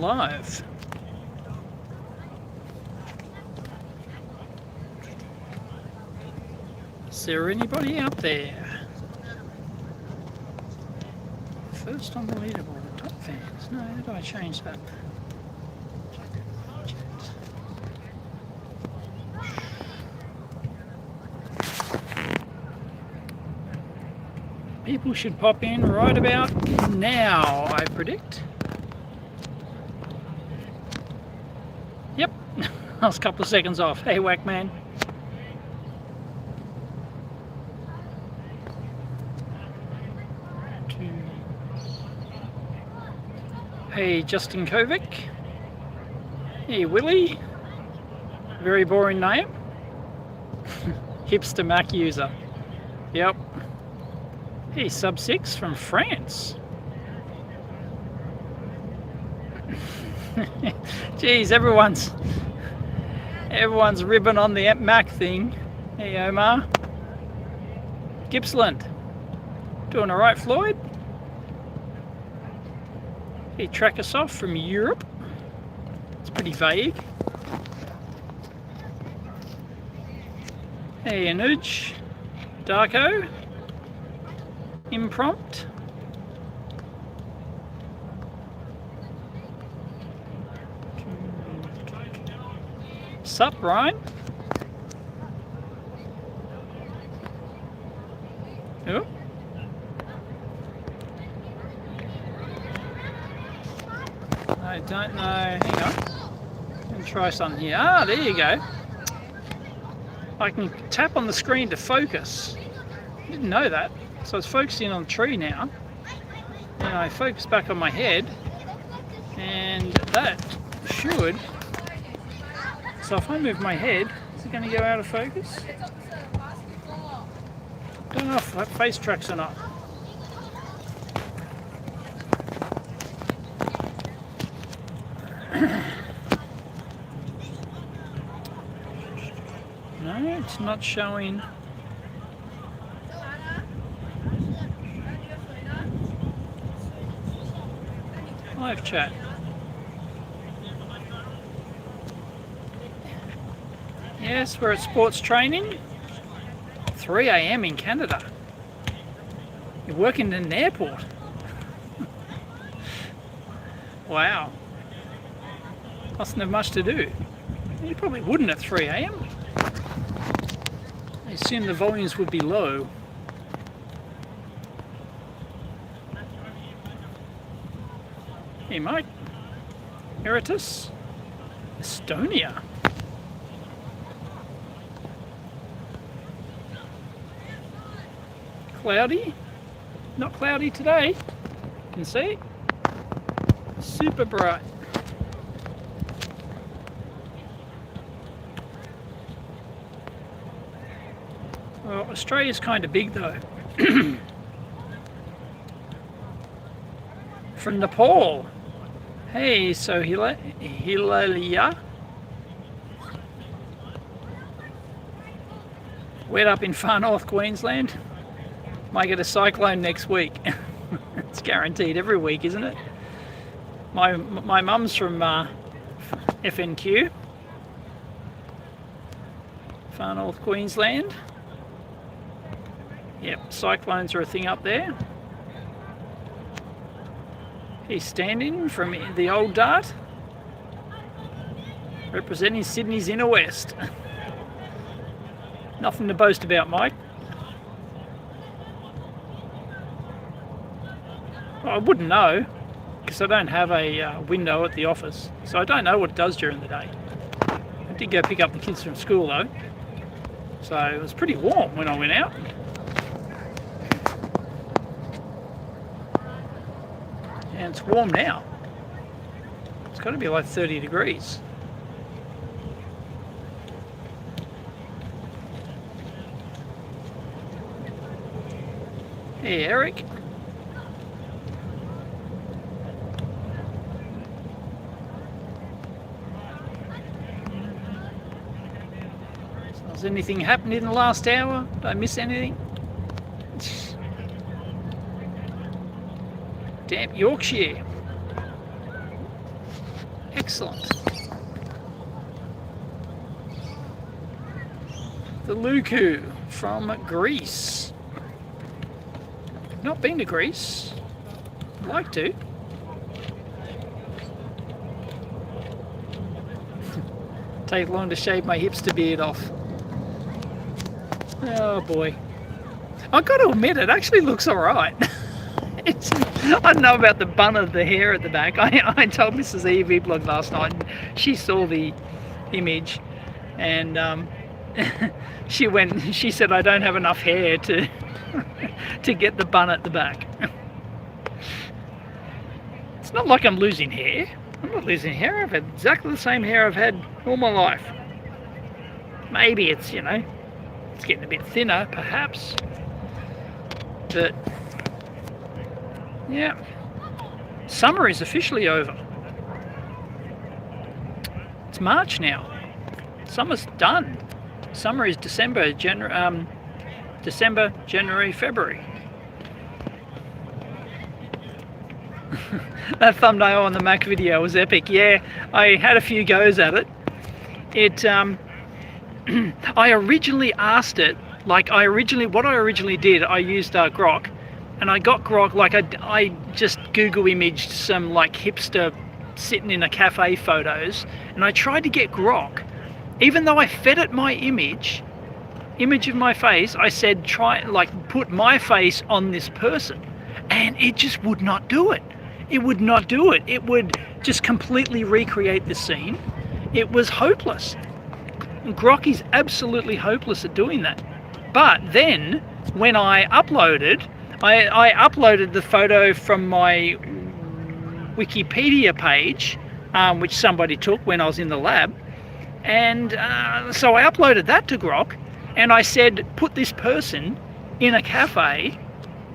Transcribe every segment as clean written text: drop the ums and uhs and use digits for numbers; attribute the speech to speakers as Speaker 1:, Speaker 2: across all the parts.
Speaker 1: live. Is there anybody out there? First on the leaderboard, top fans. No, how do I change that? People should pop in right about now, I predict. Yep, I was a couple of seconds off. Hey, Whackman. Hey, Justin Kovic. Hey, Willie. Very boring name. Hipster Mac user. Yep. Hey, Sub 6 from France. Geez, everyone's ribbon on the Mac thing. Hey, Omar. Gippsland. Doing all right, Floyd? Hey, Trackersoft from Europe. It's pretty vague. Hey, Anuj. Darko. Imprompt. Sup, Ryan? Oh. I don't know. Hang on. Let me try something here. Ah, there you go. I can tap on the screen to focus. Didn't know that. So it's focusing on the tree now. And I focus back on my head. And that should... So if I move my head, is it going to go out of focus? Don't know if that face tracks or not. No, it's not showing. Live chat. Yes, we're at sports training. 3 AM in Canada. You're working in an airport. Wow. Mustn't have much to do. You probably wouldn't at 3 AM. I assume the volumes would be low. Hey, Mike. Eritus. Estonia. Cloudy. Not cloudy today. You can see. Super bright. Well, Australia's kind of big though. From Nepal. Hey, so Hilalia. Wet up in far north Queensland. Might get a cyclone next week. It's guaranteed every week, isn't it? My mum's from FNQ. Far north Queensland. Yep, cyclones are a thing up there. He's standing from the old Dart, representing Sydney's inner west. Nothing to boast about, Mike. Well, I wouldn't know, because I don't have a window at the office, so I don't know what it does during the day. I did go pick up the kids from school though, so it was pretty warm when I went out. And it's warm now. It's got to be like 30 degrees. Hey, Eric. So has anything happened in the last hour? Did I miss anything? Damp Yorkshire. Excellent. The Luku from Greece. Not been to Greece. I'd like to. Take long to shave my hipster beard off. Oh boy. I've got to admit, it actually looks alright. I don't know about the bun of the hair at the back. I told Mrs. EEVblog last night, and she saw the image, and she said I don't have enough hair to to get the bun at the back. It's not like I'm losing hair. I'm not losing hair. I've had exactly the same hair I've had all my life. Maybe it's, you know, it's getting a bit thinner, perhaps. But yeah, summer is officially over. It's March now. Summer's done. Summer is December, January, February. That thumbnail on the Mac video was epic. Yeah, I had a few goes at it. I originally asked it, like what I originally did, I used Grok, and I got Grok, like I just Google imaged some like hipster sitting in a cafe photos, and I tried to get Grok, even though I fed it my image of my face. I said, put my face on this person, and it just would not do it. It would not do it. It would just completely recreate the scene. It was hopeless. Grok is absolutely hopeless at doing that. But then when I uploaded the photo from my Wikipedia page, which somebody took when I was in the lab, and so I uploaded that to Grok, and I said, put this person in a cafe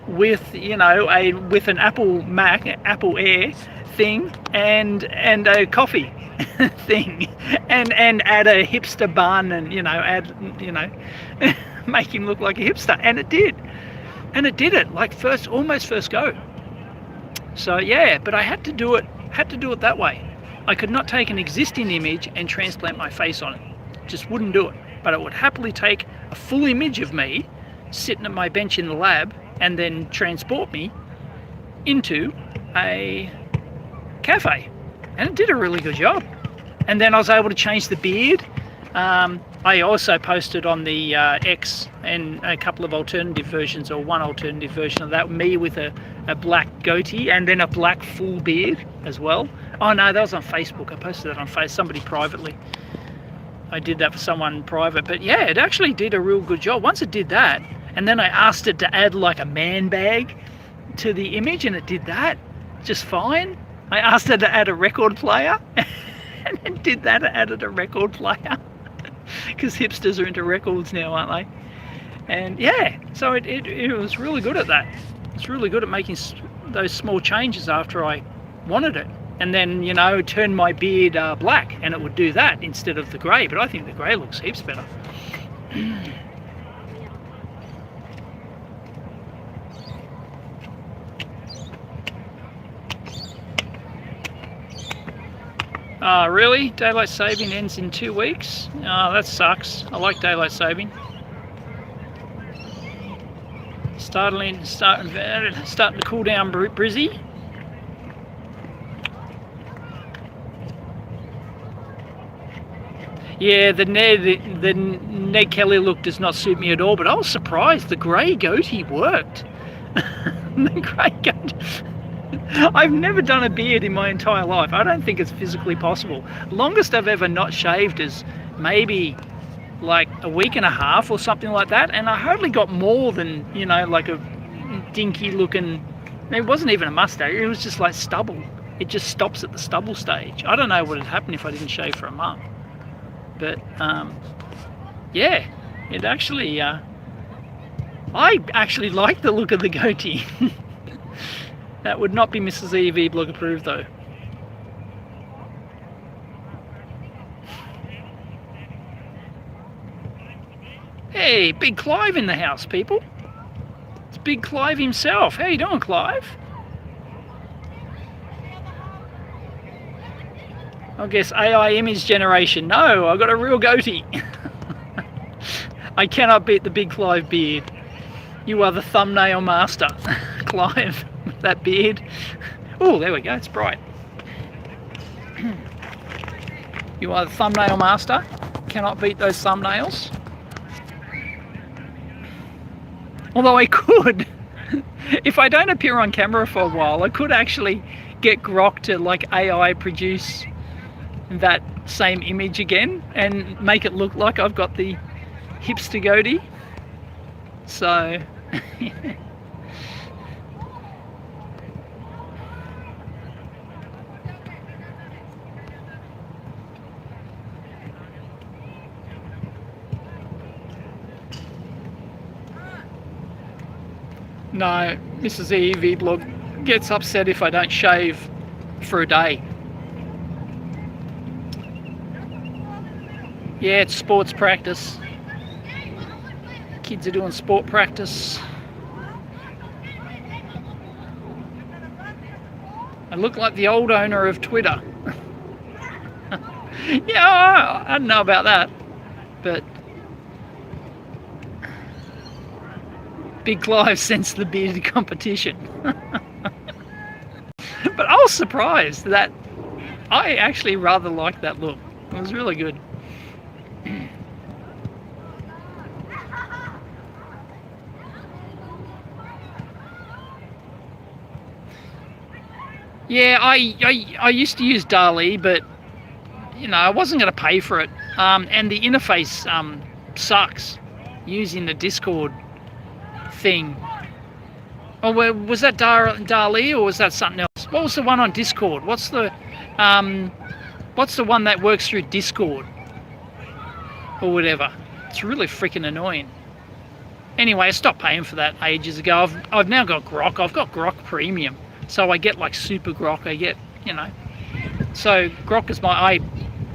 Speaker 1: with, you know, with an Apple Air thing and a coffee thing, and add a hipster bun, and make him look like a hipster, and it did it like almost first go. So yeah, but I had to do it that way. I could not take an existing image and transplant my face on it. Just wouldn't do it. But I would happily take a full image of me sitting at my bench in the lab and then transport me into a cafe. And it did a really good job. And then I was able to change the beard. I also posted on the X and a couple of alternative versions, or one alternative version of that, me with a black goatee and then a black full beard as well. Oh no, that was on Facebook. I posted that on Facebook, somebody privately. I did that for someone private, but yeah, it actually did a real good job. Once it did that, and then I asked it to add like a man bag to the image, and it did that just fine. I asked it to add a record player, and it did that, it added a record player. Because hipsters are into records now, aren't they? And yeah, so it was really good at that. It's really good at making those small changes after I wanted it. And then, you know, turn my beard black, and it would do that instead of the grey. But I think the grey looks heaps better. Really? Daylight saving ends in 2 weeks? Oh, that sucks. I like daylight saving. Starting to cool down, Brizzy. Yeah, the Ned Kelly look does not suit me at all, but I was surprised the grey goatee worked. The grey goatee. I've never done a beard in my entire life. I don't think it's physically possible. Longest I've ever not shaved is maybe like a week and a half or something like that, and I hardly got more than, you know, like a dinky looking, it wasn't even a mustache, it was just like stubble. It just stops at the stubble stage. I don't know what would happen if I didn't shave for a month. But yeah, it actually, I actually like the look of the goatee. That would not be Mrs. EEVblog approved though. Hey, Big Clive in the house, people. It's Big Clive himself. How you doing, Clive? I guess AI image generation. No, I got a real goatee. I cannot beat the big Clive beard. You are the thumbnail master, Clive, with that beard. Oh, there we go, it's bright. You are the thumbnail master. Cannot beat those thumbnails. Although I could, if I don't appear on camera for a while, I could actually get Grok to like AI produce that same image again and make it look like I've got the hipster goatee. So no, Mrs. EEVblog gets upset if I don't shave for a day. Yeah, it's sports practice. Kids are doing sport practice. I look like the old owner of Twitter. Yeah, I don't know about that, but Big Clive sensed the bearded competition. But I was surprised that I actually rather liked that look. It was really good. Yeah, I used to use DALL-E, but you know, I wasn't going to pay for it. And the interface sucks using the Discord thing. Oh, well, was that DALL-E or was that something else? What was the one on Discord? What's the one that works through Discord or whatever? It's really freaking annoying. Anyway, I stopped paying for that ages ago. I've now got Grok. I've got Grok Premium. So I get like super Grok, I get, you know. So Grok is I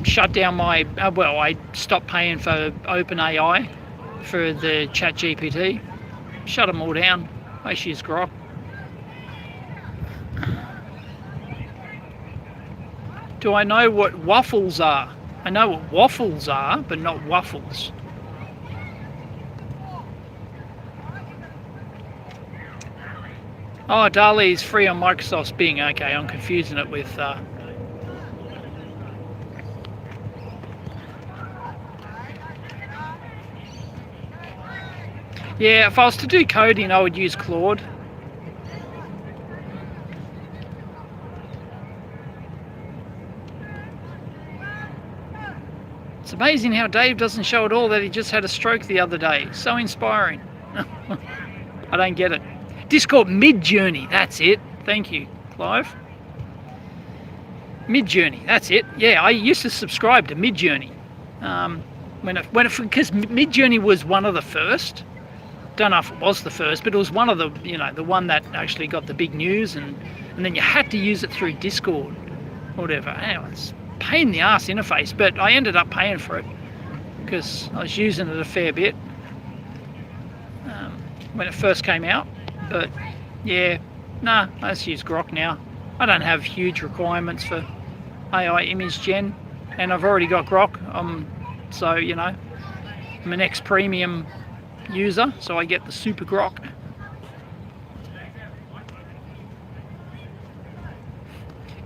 Speaker 1: shut down my, well, I stopped paying for OpenAI for the ChatGPT. Shut them all down. I just use Grok. Do I know what waffles are? I know what waffles are, but not waffles. Oh, DALL-E is free on Microsoft's Bing. Okay, I'm confusing it with... Yeah, if I was to do coding, I would use Claude. It's amazing how Dave doesn't show at all that he just had a stroke the other day. So inspiring. I don't get it. Discord Midjourney, that's it. Thank you, Clive. Midjourney, that's it. Yeah, I used to subscribe to Midjourney. Because Midjourney was one of the first. Don't know if it was the first, but it was one of the, you know, the one that actually got the big news, and then you had to use it through Discord or whatever. Anyway, it's a pain in the ass interface, but I ended up paying for it because I was using it a fair bit when it first came out. But yeah, nah, I just use Grok now. I don't have huge requirements for AI image gen, and I've already got Grok. So you know, I'm an ex-premium user, so I get the super Grok.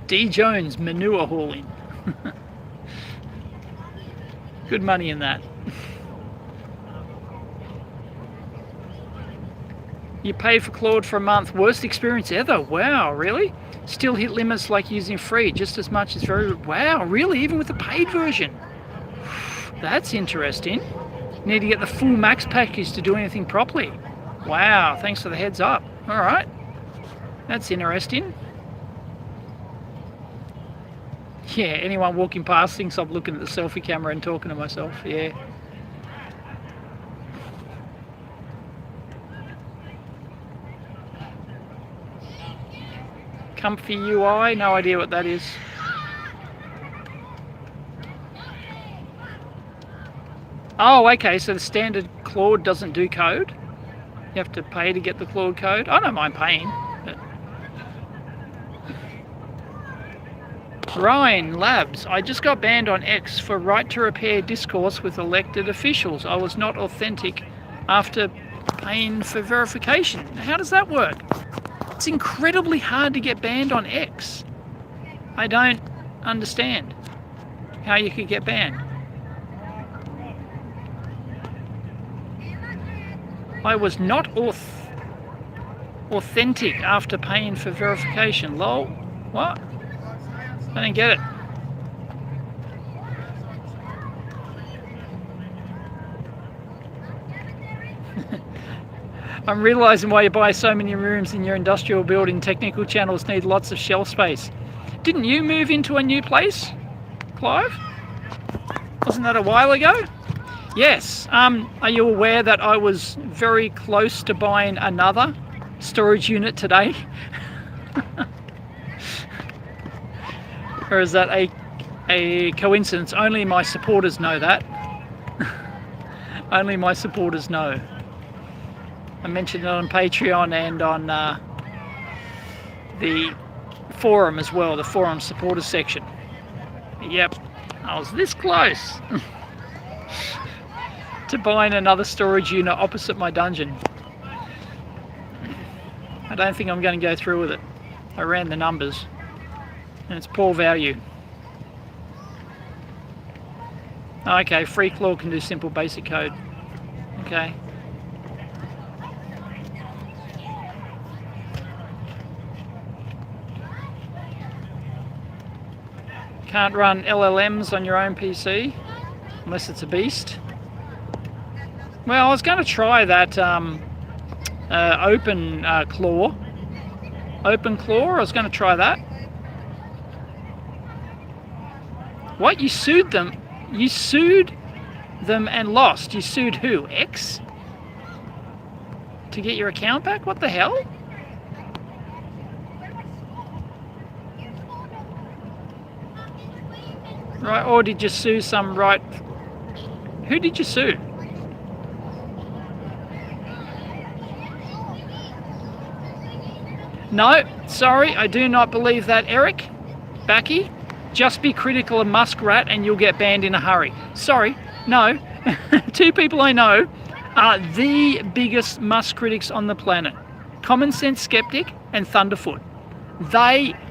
Speaker 1: D Jones manure hauling. Good money in that. You pay for Claude for a month. Worst experience ever. Wow, really? Still hit limits like using free just as much as very... Wow, really? Even with the paid version? That's interesting. Need to get the full max package to do anything properly. Wow, thanks for the heads up. All right. That's interesting. Yeah, anyone walking past thinks I'm looking at the selfie camera and talking to myself. Yeah. Comfy UI, no idea what that is. Oh, okay, so the standard Claude doesn't do code? You have to pay to get the Claude code? I don't mind paying. But... Ryan Labs, I just got banned on X for right to repair discourse with elected officials. I was not authentic after paying for verification. How does that work? It's incredibly hard to get banned on X. I don't understand how you could get banned. I was not authentic after paying for verification. Lol. What? I didn't get it. I'm realizing why you buy so many rooms in your industrial building. Technical channels need lots of shelf space. Didn't you move into a new place, Clive? Wasn't that a while ago? Yes. Are you aware that I was very close to buying another storage unit today? Or is that a coincidence? Only my supporters know that. Only my supporters know. I mentioned it on Patreon and on the forum as well, the forum supporters section. Yep, I was this close to buying another storage unit opposite my dungeon. I don't think I'm going to go through with it. I ran the numbers and it's poor value. Okay, free claw can do simple basic code. Okay. Can't run LLMs on your own PC unless it's a beast. Well, I was going to try that open claw. Open claw, I was going to try that. What? You sued them? You sued them and lost. You sued who? X? To get your account back? What the hell? Right, or did you sue some right... Who did you sue? No, sorry, I do not believe that, Eric. Backy. Just be critical of Muskrat and you'll get banned in a hurry. Sorry, no. Two people I know are the biggest Musk critics on the planet. Common Sense Skeptic and Thunderfoot.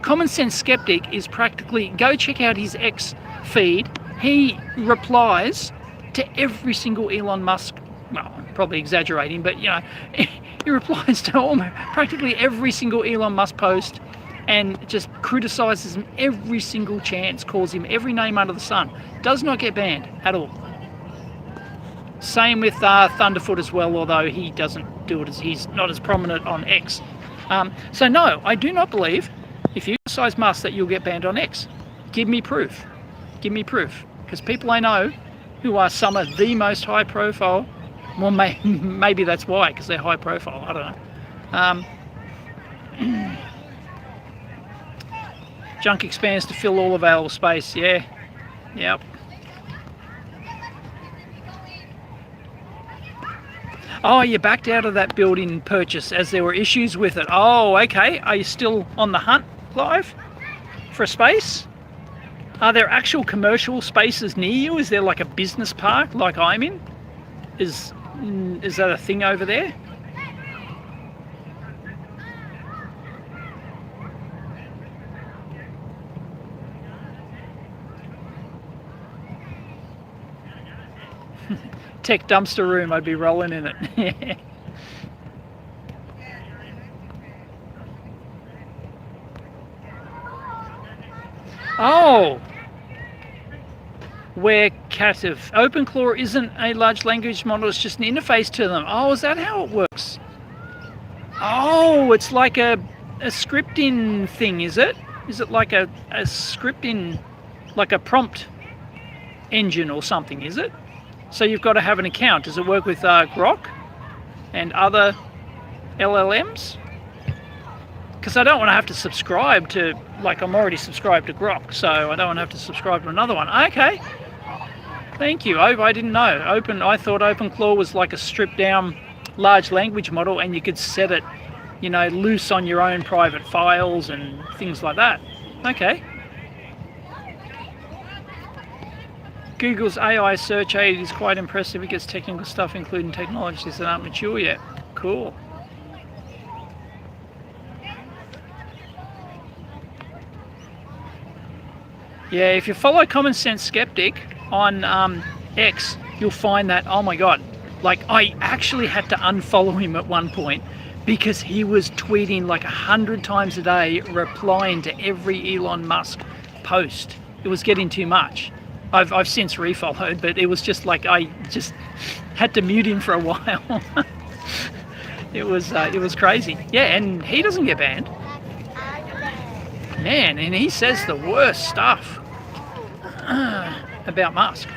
Speaker 1: Common Sense Skeptic is practically, go check out his X feed. He replies to every single Elon Musk, well, I'm probably exaggerating, but you know, he replies to practically every single Elon Musk post and just criticizes him every single chance, calls him every name under the sun. Does not get banned at all. Same with Thunderfoot as well, although he doesn't do it as he's not as prominent on X. So no, I do not believe if you criticize Musk that you'll get banned on X. Give me proof. Give me proof. Because people I know who are some of the most high profile, well, maybe that's why, because they're high profile, I don't know. Junk expands to fill all available space, yeah. Yep. Oh, you backed out of that building purchase as there were issues with it. Oh, okay. Are you still on the hunt, Clive, for a space? Are there actual commercial spaces near you? Is there like a business park like I'm in? Is that a thing over there? Tech dumpster room, I'd be rolling in it. Oh! Where Cativ. OpenClaw isn't a large language model, it's just an interface to them. Oh, is that how it works? Oh, it's like a scripting thing, is it? Is it like a scripting, like a prompt engine or something, is it? So you've got to have an account. Does it work with Grok and other LLMs? Because I don't want to have to subscribe to, like I'm already subscribed to Grok, so I don't want to have to subscribe to another one. Okay, thank you. I didn't know. I thought OpenClaw was like a stripped down large language model and you could set it, you know, loose on your own private files and things like that. Okay. Google's AI search aid is quite impressive. It gets technical stuff, including technologies that aren't mature yet. Cool. Yeah, if you follow Common Sense Skeptic on X, you'll find that, oh my God, like I actually had to unfollow him at one point because he was tweeting like 100 times a day, replying to every Elon Musk post. It was getting too much. I've since refollowed, but it was just like I just had to mute him for a while. It was crazy. Yeah, and he doesn't get banned. Man, and he says the worst stuff about Musk.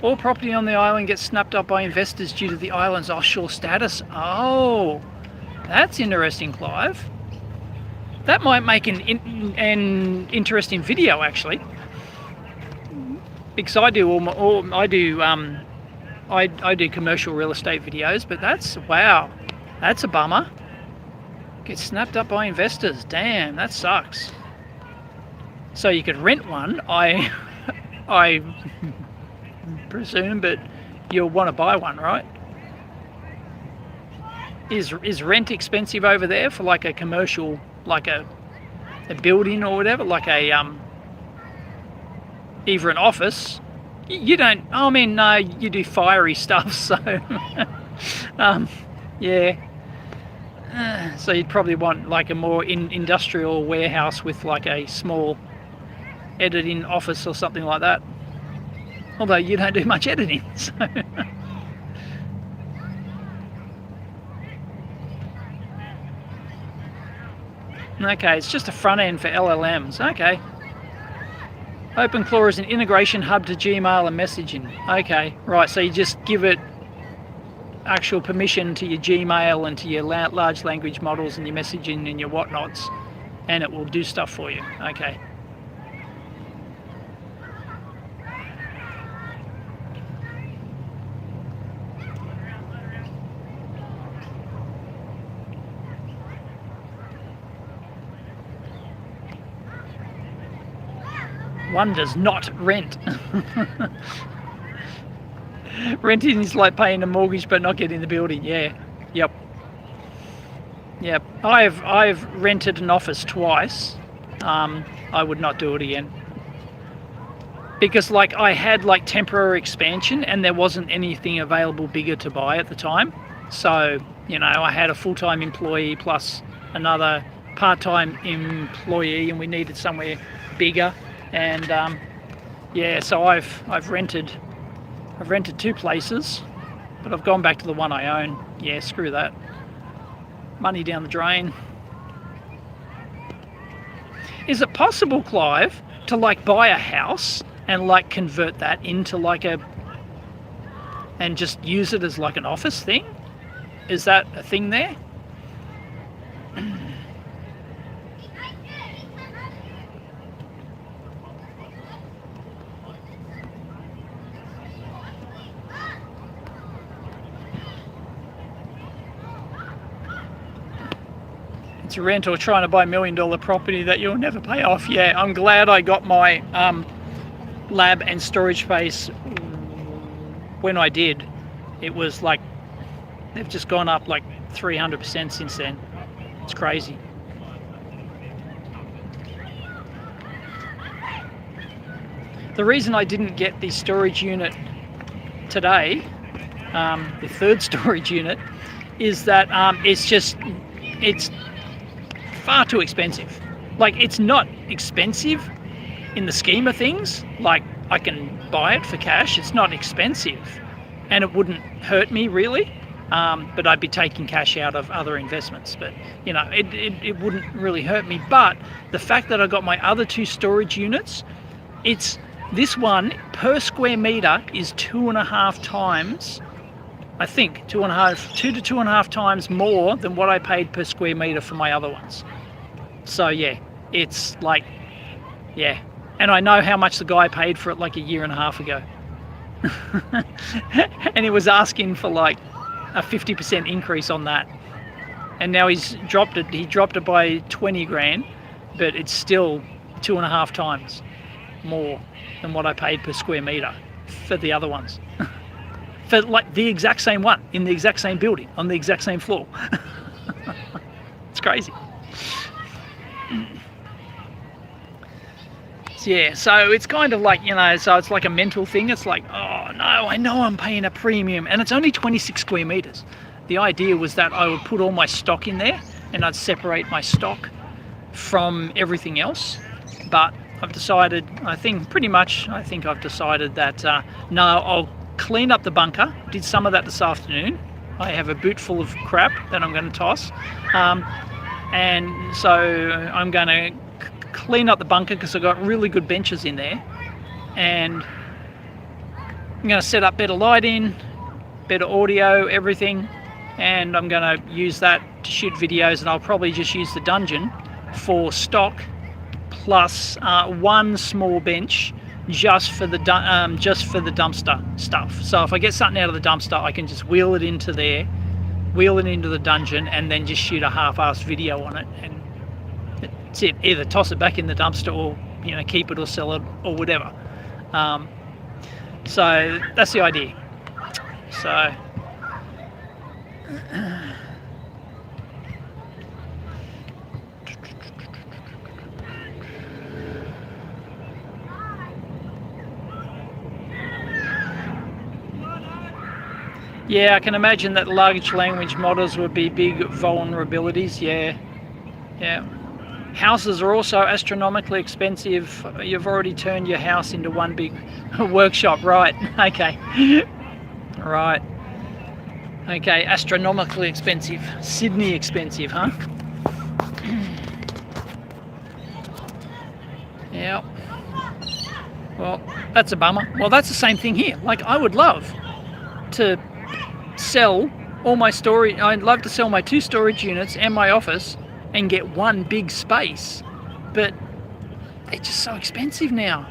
Speaker 1: All property on the island gets snapped up by investors due to the island's offshore status. Oh, that's interesting, Clive. That might make an interesting video, actually. Because I do I do commercial real estate videos, but wow, that's a bummer. Gets snapped up by investors. Damn, that sucks. So you could rent one, I presume, but you'll want to buy one, right? Is rent expensive over there for like a commercial, like a building or whatever, like a either an office? You don't. I mean, no, you do fiery stuff, so yeah. So you'd probably want like a more industrial warehouse with like a small editing office or something like that. Although you don't do much editing, so. Okay, it's just a front end for LLMs. Okay. OpenClaw is an integration hub to Gmail and messaging. Okay, right, so you just give it actual permission to your Gmail and to your large language models and your messaging and your whatnots, and it will do stuff for you. Okay. One does not rent. Renting is like paying a mortgage but not getting the building. Yeah. Yep. Yep. I've rented an office twice. I would not do it again. Because like I had like temporary expansion and there wasn't anything available bigger to buy at the time. So, you know, I had a full-time employee plus another part-time employee and we needed somewhere bigger. And yeah, so I've rented two places, but I've gone back to the one I own. Yeah, screw that. Money down the drain. Is it possible, Clive, to like buy a house and like convert that into like and just use it as like an office thing? Is that a thing there? It's a rent or trying to buy $1 million property that you'll never pay off. Yeah, I'm glad I got my lab and storage space when I did. It was like, they've just gone up like 300% since then. It's crazy. The reason I didn't get the storage unit today, the third storage unit, is that it's far too expensive. Like, it's not expensive in the scheme of things. Like, I can buy it for cash. It's not expensive and it wouldn't hurt me really, but I'd be taking cash out of other investments. But you know, it wouldn't really hurt me. But the fact that I got my other two storage units, this one per square meter is 2.5 times, I think 2 to 2.5 times more than what I paid per square meter for my other ones. So yeah, it's like, yeah. And I know how much the guy paid for it like a year and a half ago. And he was asking for like a 50% increase on that. And now he's dropped it. He dropped it by 20 grand, but it's still 2.5 times. more than what I paid per square meter for the other ones. For like the exact same one, in the exact same building, on the exact same floor. It's crazy. Yeah, so it's kind of like, you know, so it's like a mental thing. It's like, oh no, I know I'm paying a premium, and it's only 26 square meters. The idea was that I would put all my stock in there and I'd separate my stock from everything else. But I've decided, I think I've decided that no, I'll clean up the bunker. Did some of that this afternoon. I have a boot full of crap that I'm going to toss. And so I'm going to clean up the bunker because I've got really good benches in there, and I'm going to set up better lighting, better audio, everything, and I'm going to use that to shoot videos. And I'll probably just use the dungeon for stock plus one small bench just for the dumpster stuff. So if I get something out of the dumpster, I can just wheel it into there, wheel it into the dungeon, and then just shoot a half-assed video on it. And that's it. Either toss it back in the dumpster, or, you know, keep it or sell it or whatever. So that's the idea. So yeah, I can imagine that large language models would be big vulnerabilities. Yeah. Houses are also astronomically expensive. You've already turned your house into one big workshop, right? Okay. Right. Okay, astronomically expensive. Sydney expensive, huh? Yeah. Well, that's a bummer. Well, that's the same thing here. Like, I would love to sell all my storage. I'd love to sell my 2 storage units and my office and get one big space, but they're just so expensive now.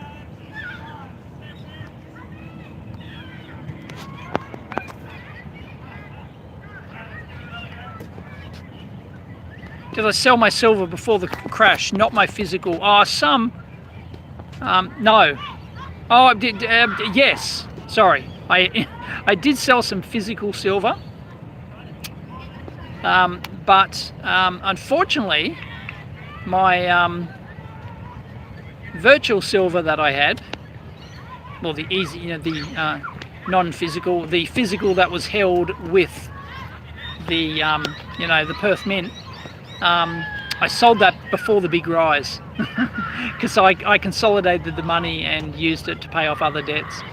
Speaker 1: Did I sell my silver before the crash? Not my physical. Oh, some. No. Oh, I did. Yes. Sorry. I did sell some physical silver. But unfortunately, my virtual silver that I had, well, the easy, you know, the non-physical, the physical that was held with the, you know, the Perth Mint, I sold that before the big rise because I consolidated the money and used it to pay off other debts.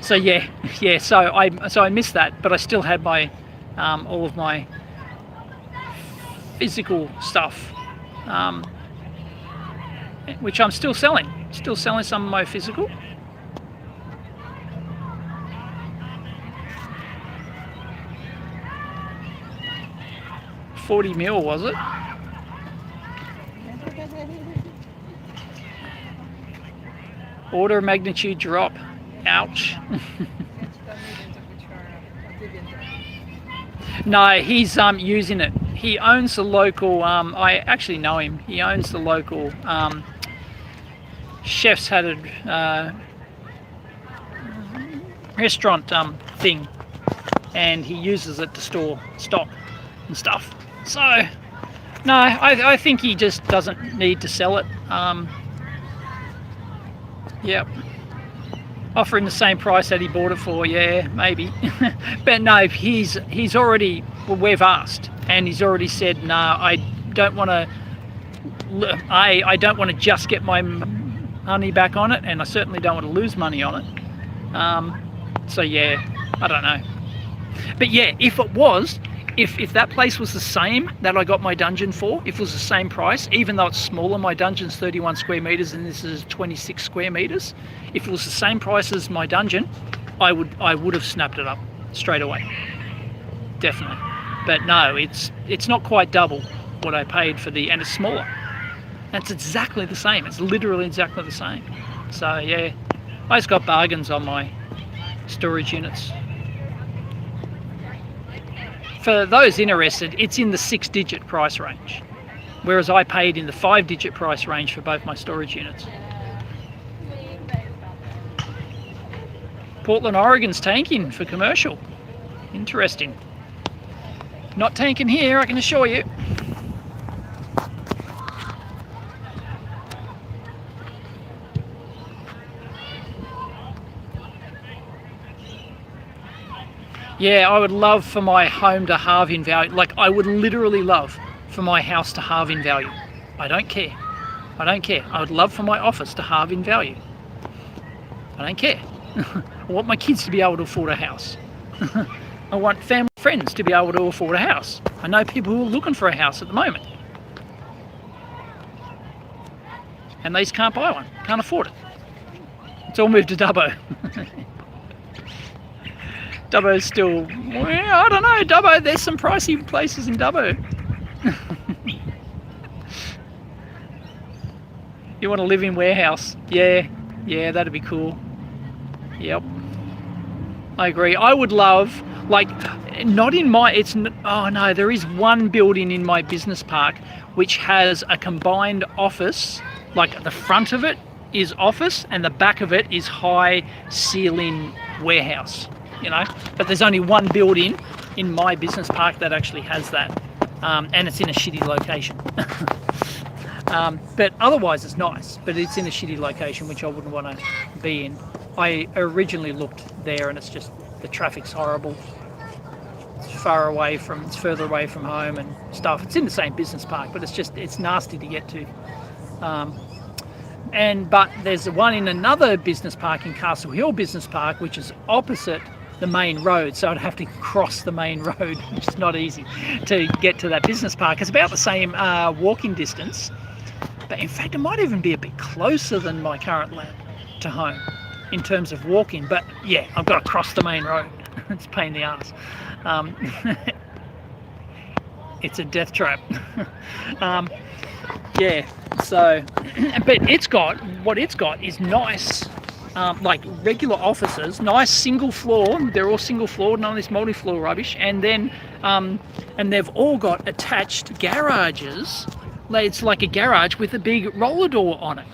Speaker 1: So yeah. So I missed that, but I still had my all of my physical stuff, which I'm still selling. Still selling some of my physical. $40 mil, was it? Order of magnitude drop. Ouch. No, he's using it. He owns the local, I actually know him. He owns the local chef's hatted restaurant thing, and he uses it to store stock and stuff. So no, I think he just doesn't need to sell it. Yep. Offering the same price that he bought it for, yeah, maybe. But no, he's already, well, we've asked, and he's already said, no, I don't want to. I don't want to just get my money back on it, and I certainly don't want to lose money on it. So yeah, I don't know. But yeah, if it was, if that place was the same that I got my dungeon for, if it was the same price, even though it's smaller, my dungeon's 31 square meters and this is 26 square meters, if it was the same price as my dungeon, I would have snapped it up straight away, definitely. But no, it's not quite double what I paid for and it's smaller. It's exactly the same. It's literally exactly the same. So yeah, I just got bargains on my storage units. For those interested, it's in the 6-digit price range, whereas I paid in the 5-digit price range for both my storage units. Portland, Oregon's tanking for commercial. Interesting. Not tanking here, I can assure you. Yeah, I would love for my home to halve in value. Like, I would literally love for my house to halve in value. I don't care. I don't care. I would love for my office to halve in value. I don't care. I want my kids to be able to afford a house. I want family friends to be able to afford a house. I know people who are looking for a house at the moment. And they just can't buy one, can't afford it. It's all moved to Dubbo. Dubbo's still, well, I don't know, Dubbo, there's some pricey places in Dubbo. You want to live in warehouse? Yeah, that'd be cool. Yep, I agree. I would love, like, not in my, oh no, there is one building in my business park which has a combined office, like the front of it is office and the back of it is high ceiling warehouse, you know, but there's only one building in my business park that actually has that, and it's in a shitty location. But otherwise it's nice, but it's in a shitty location which I wouldn't want to be in. I originally looked there and it's just, the traffic's horrible. It's further away from home and stuff. It's in the same business park, but it's nasty to get to. But there's one in another business park in Castle Hill Business Park, which is opposite the main road, so I'd have to cross the main road, which is not easy to get to that business park. It's about the same walking distance, but in fact it might even be a bit closer than my current lab to home in terms of walking, but yeah, I've got to cross the main road. It's a pain in the ass. It's a death trap. Yeah, so, but what it's got is nice, like regular offices, nice single floor. They're all single floored, none of this multi-floor rubbish. And then, and they've all got attached garages. It's like a garage with a big roller door on it.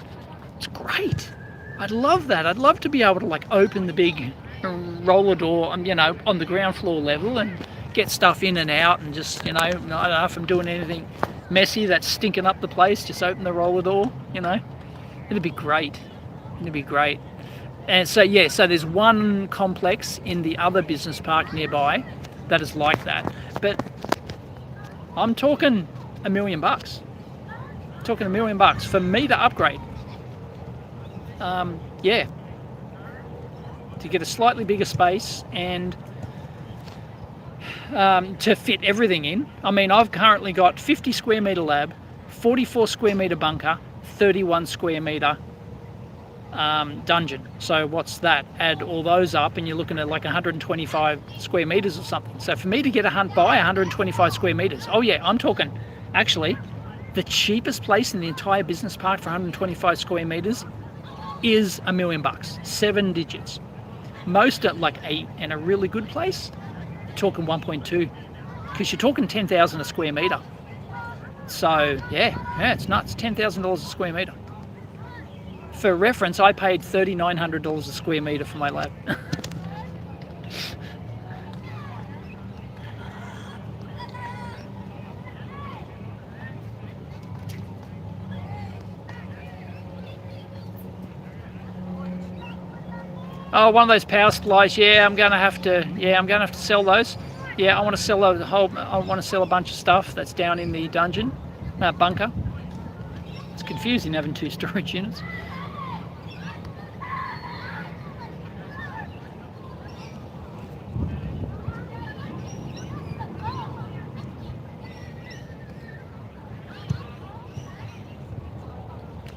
Speaker 1: It's great. I'd love that. I'd love to be able to like open the big roller door, you know, on the ground floor level and get stuff in and out, and just, you know, I don't know if I'm doing anything messy that's stinking up the place, just open the roller door, you know. It'd be great. It'd be great. And so yeah, so there's one complex in the other business park nearby that is like that, but I'm talking $1 million. Talking $1 million for me to upgrade. Yeah, to get a slightly bigger space and to fit everything in. I mean, I've currently got 50 square meter lab, 44 square meter bunker, 31 square meter dungeon. So what's that? Add all those up and you're looking at like 125 square meters or something. So for me to get a hunt by 125 square meters, oh yeah, I'm talking, actually, the cheapest place in the entire business park for 125 square meters is $1 million, 7 digits. Most at like 8, and a really good place, talking 1.2, because you're talking 10,000 a square meter. So yeah, it's nuts. $10,000 a square meter. For reference, I paid $3,900 a square meter for my lab. Oh, one of those power supplies. Yeah, I'm gonna have to sell those. Yeah, I want to sell I want to sell a bunch of stuff that's down in the dungeon, bunker. It's confusing having 2 storage units.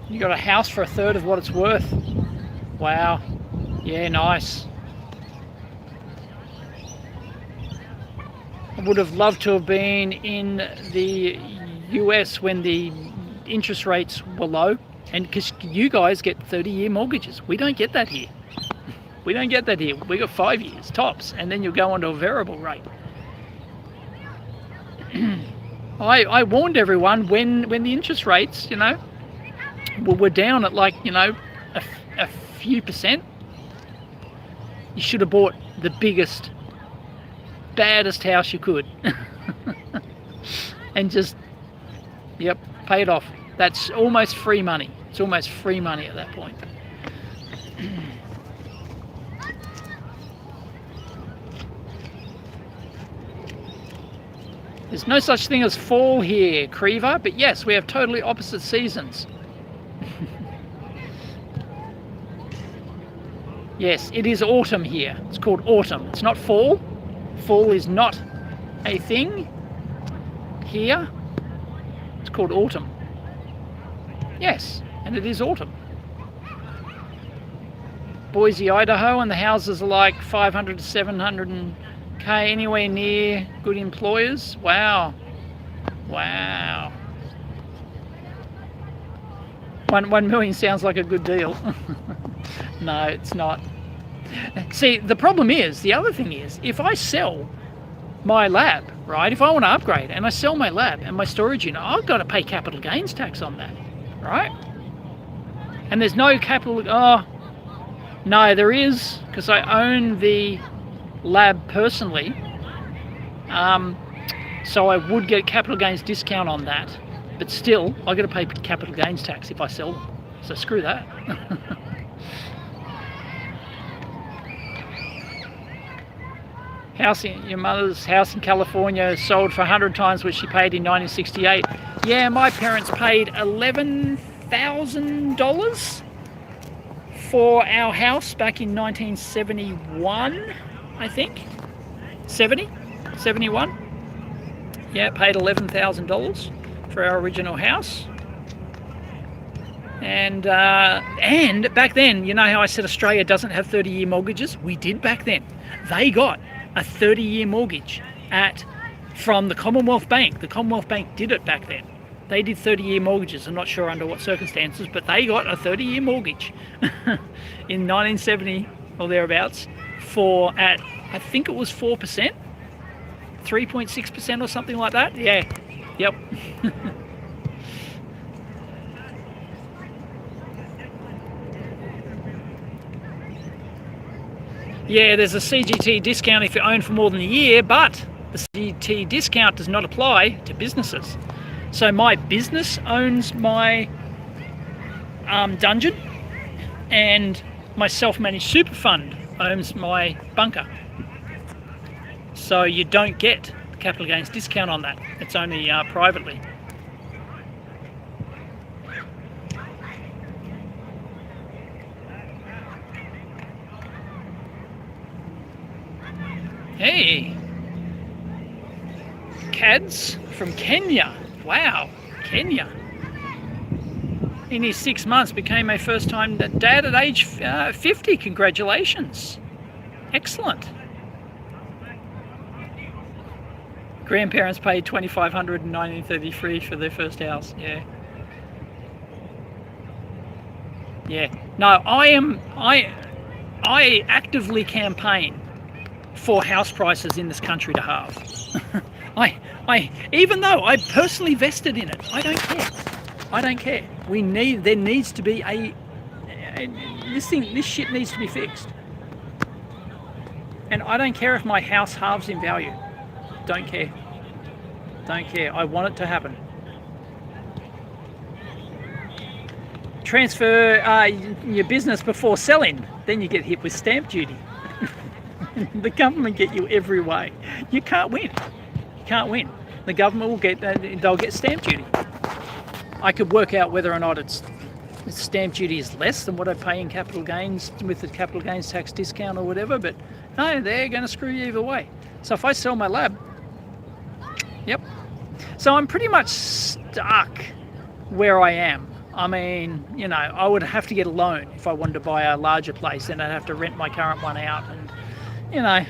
Speaker 1: You got a house for 1/3 of what it's worth. Wow. Yeah, nice. I would have loved to have been in the US when the interest rates were low, and because you guys get 30-year mortgages. We don't get that here. We don't get that here. We got 5 years tops, and then you'll go onto a variable rate. I warned everyone when the interest rates, you know, were down at like, you know, a few percent. You should have bought the biggest, baddest house you could. And just, yep, pay it off. That's almost free money. It's almost free money at that point. There's no such thing as fall here, Creever, but yes, we have totally opposite seasons. Yes, it is autumn here. It's called autumn. It's not fall. Fall is not a thing here. It's called autumn. Yes, and it is autumn. Boise, Idaho, and the houses are like 500 to 700 K, anywhere near good employers. Wow. Wow. 1 million sounds like a good deal. No, it's not. See, the problem is, the other thing is, if I sell my lab, right, if I want to upgrade and I sell my lab and my storage unit, I've got to pay capital gains tax on that, right? And there's no capital, oh, no, there is, because I own the lab personally, so I would get capital gains discount on that, but still I got to pay capital gains tax if I sell them, so screw that. Your mother's house in California sold for 100 times what she paid in 1968. Yeah, my parents paid $11,000 for our house back in 1971, I think. 71. Yeah, paid $11,000 for our original house. And back then, you know how I said Australia doesn't have 30-year mortgages? We did back then. They got a 30-year mortgage from the Commonwealth Bank. The Commonwealth Bank did it back then. They did 30-year mortgages. I'm not sure under what circumstances, but they got a 30-year mortgage in 1970 or thereabouts at I think it was 4%, 3.6% or something like that. Yeah, yep. Yeah, there's a CGT discount if you own for more than a year, but the CGT discount does not apply to businesses. So my business owns my dungeon, and my self-managed super fund owns my bunker. So you don't get the capital gains discount on that. It's only privately. Hey, Cads from Kenya. Wow, Kenya. In his 6 months became a first-time dad at age 50. Congratulations. Excellent. Grandparents paid $2,500 in 1933 for their first house. Yeah. Yeah. No, I actively campaign for house prices in this country to halve. Even though I personally vested in it, I don't care. I don't care. There needs to be this shit needs to be fixed. And I don't care if my house halves in value. Don't care. Don't care. I want it to happen. Transfer your business before selling, then you get hit with stamp duty. The government get you every way. You can't win. You can't win. The government will they'll get stamp duty. I could work out whether or not stamp duty is less than what I pay in capital gains with the capital gains tax discount or whatever, but no, they're going to screw you either way. So if I sell my lab, yep. So I'm pretty much stuck where I am. I mean, you know, I would have to get a loan if I wanted to buy a larger place, then I'd have to rent my current one out, and you know,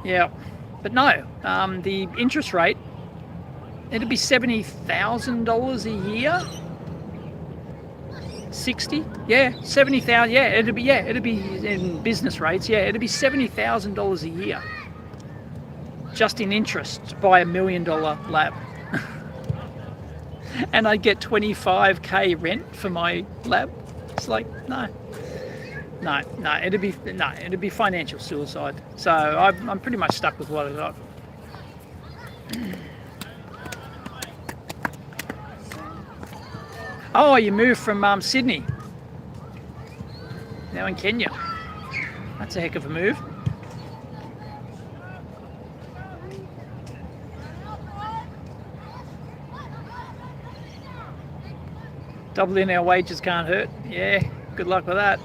Speaker 1: yeah. But no, the interest rate, it'd be $70,000 a year. 60, yeah, 70,000. Yeah, it'd be in business rates. Yeah, it'd be $70,000 a year just in interest to buy $1 million lab. And I'd get 25k rent for my lab. It's like, no, No, it'd be financial suicide. So I'm pretty much stuck with what I got. Oh, you moved from Sydney. Now in Kenya. That's a heck of a move. Doubling our wages can't hurt. Yeah, good luck with that.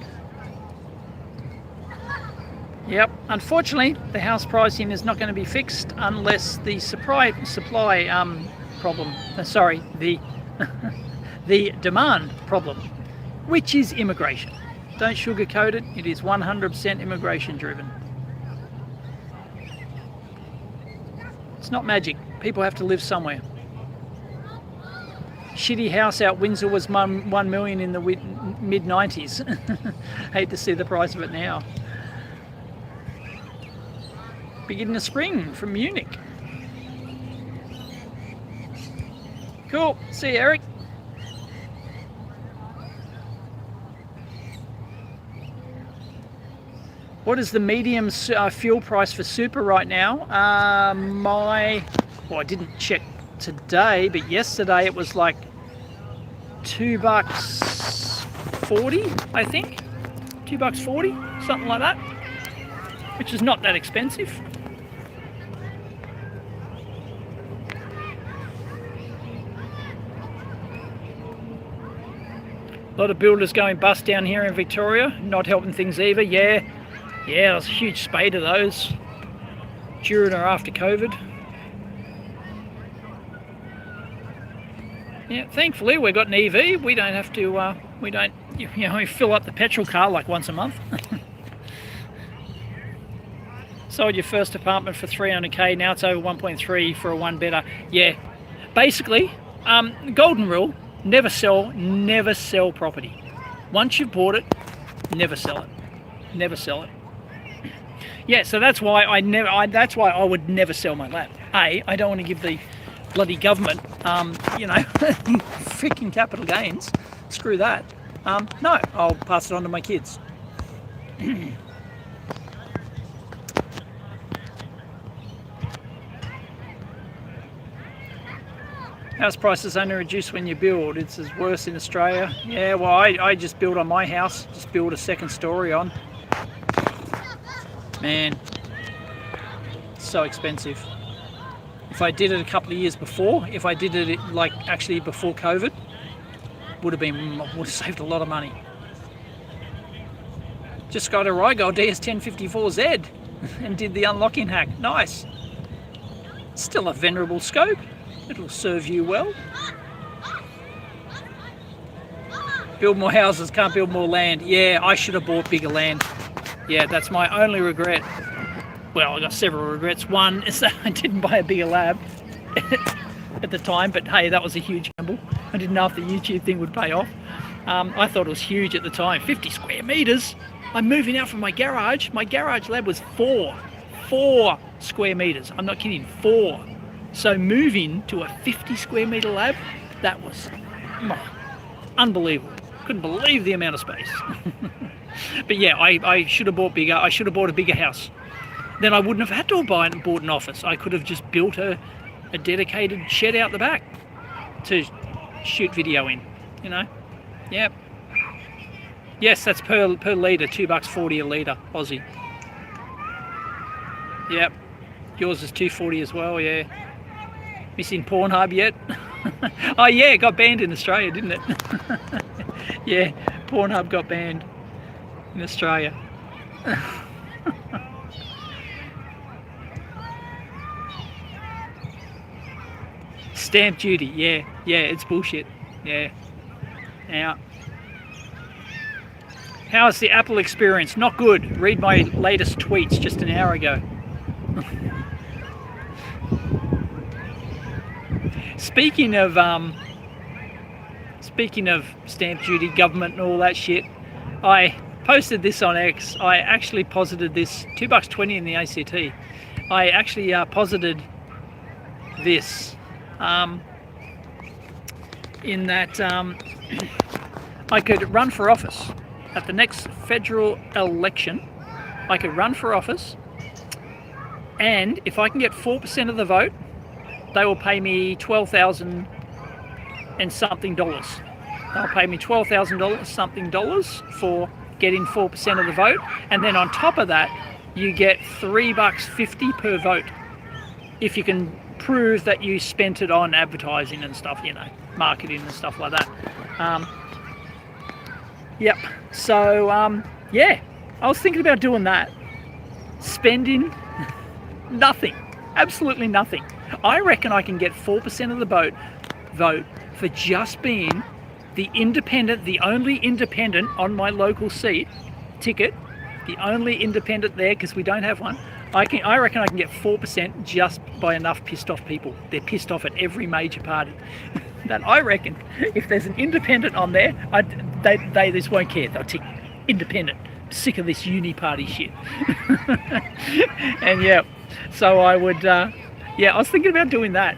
Speaker 1: Yep, unfortunately, the house pricing is not going to be fixed unless the supply problem. Sorry, the the demand problem, which is immigration. Don't sugarcoat it. It is 100% immigration driven. It's not magic. People have to live somewhere. Shitty house out Windsor was $1 million in the mid-90s. Hate to see the price of it now. Beginning of spring from Munich. Cool. See you, Eric. What is the medium fuel price for super right now? I didn't check today, but yesterday it was like $2.40, I think. $2.40, something like that, which is not that expensive. A lot of builders going bust down here in Victoria, not helping things either. Yeah, there's a huge spate of those during or after COVID. Yeah, thankfully we've got an EV. We don't have to. We fill up the petrol car like once a month. Sold your first apartment for $300K. Now it's over 1.3 for a one bedder. Yeah, basically, golden rule: never sell property. Once you've bought it, never sell it. Never sell it. Yeah, so that's why I would never sell my lab. I don't want to give the bloody government, freaking capital gains. Screw that. No, I'll pass it on to my kids. House prices only reduce when you build. It's as worse in Australia. Yeah, well, I just build on my house. Just build a second story on. Man, it's so expensive. If I did it a couple of years before, if I did it like actually before COVID, would have saved a lot of money. Just got a Rygo DS1054Z and did the unlocking hack. Nice. Still a venerable scope. It'll serve you well. Build more houses, can't build more land. Yeah, I should have bought bigger land. Yeah, that's my only regret. Well, I got several regrets. One is that I didn't buy a bigger lab at the time, but hey, that was a huge gamble. I didn't know if the YouTube thing would pay off. I thought it was huge at the time. 50 square meters. I'm moving out from my garage. My garage lab was 4 square meters. I'm not kidding, 4. So moving to a 50 square meter lab, that was unbelievable. Couldn't believe the amount of space. But yeah, I should have bought bigger. I should have bought a bigger house. Then I wouldn't have had to have bought an office. I could have just built a dedicated shed out the back to shoot video in, Yep. Yes, that's per litre, $2.40 a litre, Aussie. Yep. Yours is $2.40 as well, yeah. Missing Pornhub yet? Oh yeah, it got banned in Australia, didn't it? Yeah, Pornhub got banned in Australia. Stamp duty, yeah, it's bullshit. Yeah. Now, how's the Apple experience? Not good. Read my latest tweets just an hour ago. Speaking of stamp duty, government and all that shit, I posted this on X. I actually posited this, $2.20 in the ACT. I actually posited this in that I could run for office at the next federal election, I could run for office, and if I can get 4% of the vote, they will pay me $12,000 and something dollars. They'll pay me $12,000 something dollars for getting 4% of the vote, and then on top of that, you get $3.50 per vote if you can prove that you spent it on advertising and stuff, you know, marketing and stuff like that. Yep. So yeah, I was thinking about doing that. Spending nothing, absolutely nothing. I reckon I can get 4% of the vote for just being the independent, the only independent on my local seat ticket, the only independent there, because we don't have one. I reckon I can get 4% just by enough pissed off people. They're pissed off at every major party. That I reckon if there's an independent on there, they just won't care. They'll tick independent. Sick of this uni party shit. And yeah, so I would, yeah, I was thinking about doing that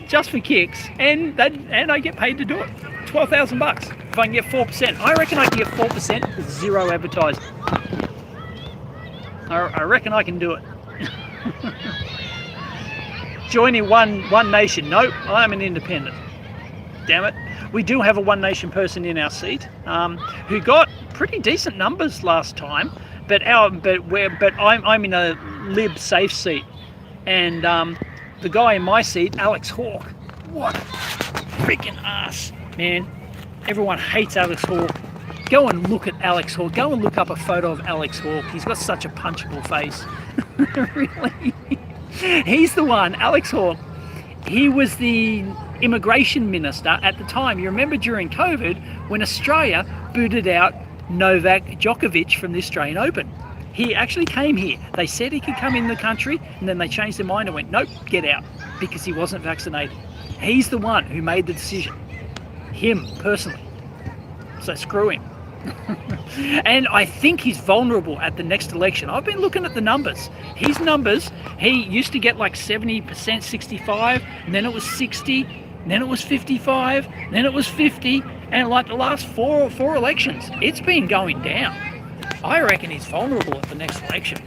Speaker 1: just for kicks, and I get paid to do it. $12,000 if I can get 4%. I reckon I can get 4% with zero advertising. I reckon I can do it. Joining One Nation. Nope, I'm an independent. Damn it. We do have a One Nation person in our seat who got pretty decent numbers last time, but I'm in a Lib safe seat, and the guy in my seat, Alex Hawke, what a freaking ass, man. Everyone hates Alex Hawke. Go and look at Alex Hawke. Go and look up a photo of Alex Hawke. He's got such a punchable face. Really. He's the one, Alex Hawke. He was the immigration minister at the time. You remember during COVID when Australia booted out Novak Djokovic from the Australian Open. He actually came here. They said he could come in the country, and then they changed their mind and went, nope, get out, because he wasn't vaccinated. He's the one who made the decision. Him, personally. So screw him. And I think he's vulnerable at the next election. I've been looking at the numbers. His numbers, he used to get like 70%, 65, and then it was 60, and then it was 55, and then it was 50, and like the last four elections, it's been going down. I reckon he's vulnerable at the next election.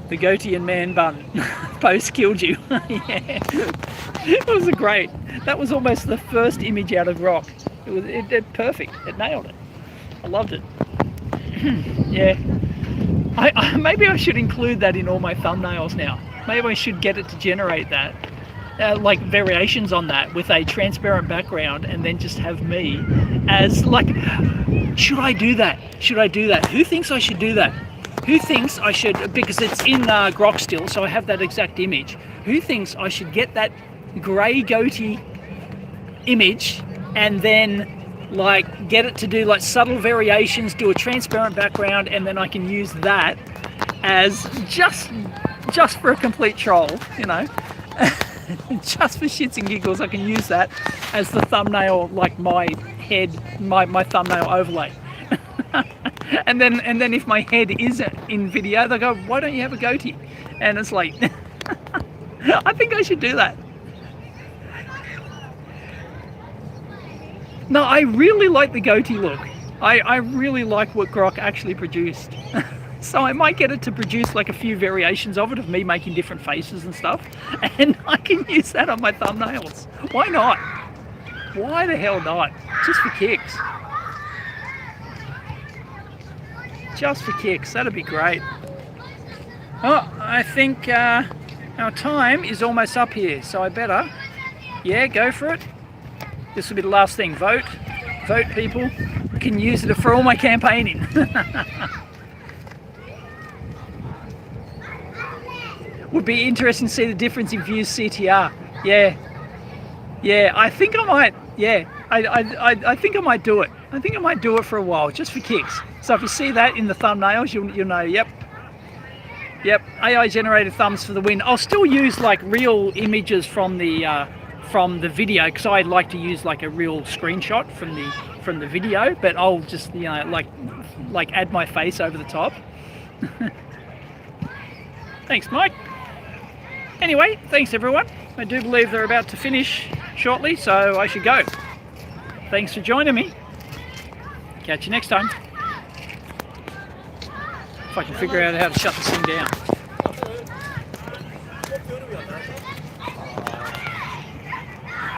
Speaker 1: The goatee and man bun post killed you. Yeah. It was great. That was almost the first image out of Rock. It did perfect. It nailed it. I loved it. Yeah. Maybe I should include that in all my thumbnails now. Maybe I should get it to generate that. Like variations on that with a transparent background, and then just have me as like, should I do that? Should I do that? Who thinks I should do that? Who thinks I should, because it's in Grok still, so I have that exact image. Who thinks I should get that grey goatee image and then like get it to do like subtle variations, do a transparent background, and then I can use that as just for a complete troll, you know. Just for shits and giggles, I can use that as the thumbnail, like my head, my thumbnail overlay. And then if my head isn't in video, they go, why don't you have a goatee? And it's like, I think I should do that. No, I really like the goatee look. I really like what Grok actually produced. So I might get it to produce like a few variations of it, of me making different faces and stuff, and I can use that on my thumbnails. Why not? Why the hell not? Just for kicks. Just for kicks, that'd be great. Oh, I think our time is almost up here, so I better, yeah, go for it. This will be the last thing. Vote, people. I can use it for all my campaigning. Would be interesting to see the difference in views CTR. Yeah, I think I might. Yeah, I think I might do it. I think I might do it for a while, just for kicks. So if you see that in the thumbnails, you'll know. Yep. AI generated thumbs for the win. I'll still use like real images from the video, because I like to use like a real screenshot from the video, but I'll just, you know, like add my face over the top. Thanks, Mike. Anyway, thanks everyone. I do believe they're about to finish shortly, so I should go. Thanks for joining me. Catch you next time. If I can figure out how to shut this thing down.